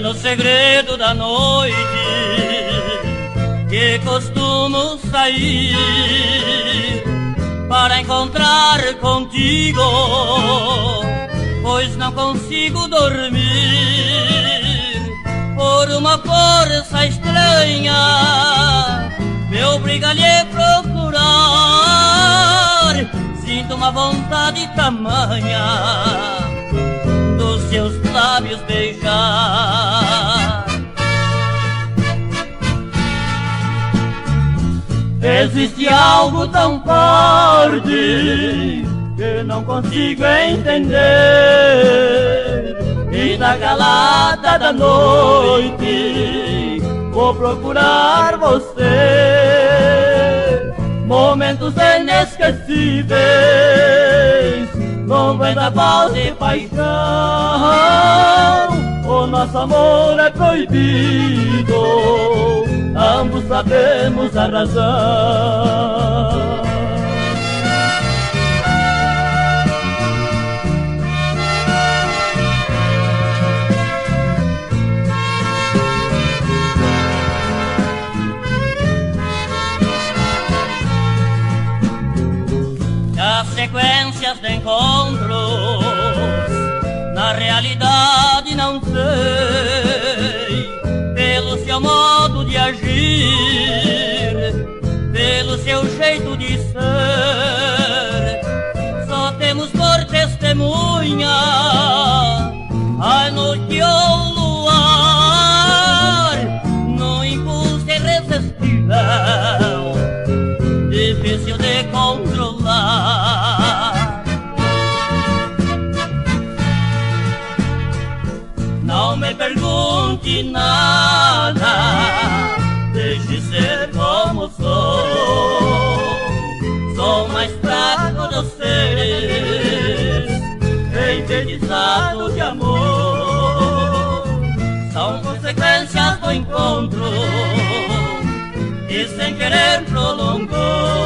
no segredo da noite que costumo sair para encontrar contigo, pois não consigo dormir por uma força estranha, me obriga a lhe procurar. Sinto uma vontade tamanha dos seus lábios beijar. Existe algo tão forte que não consigo entender, e na calada da noite vou procurar você. Momentos inesquecíveis num vendaval de paixão, o nosso amor é proibido, ambos sabemos a razão. As sequências de encontros na realidade não sei, pelo seu modo de agir, pelo seu jeito de ser, só temos por testemunha a noite ou o luar, no impulso irresistível, difícil de controlar. Não me pergunte nada, deixe ser como sou. Sou mais fraco dos seres, enfeitiçado de amor. São consequências do encontro que sem querer prolongou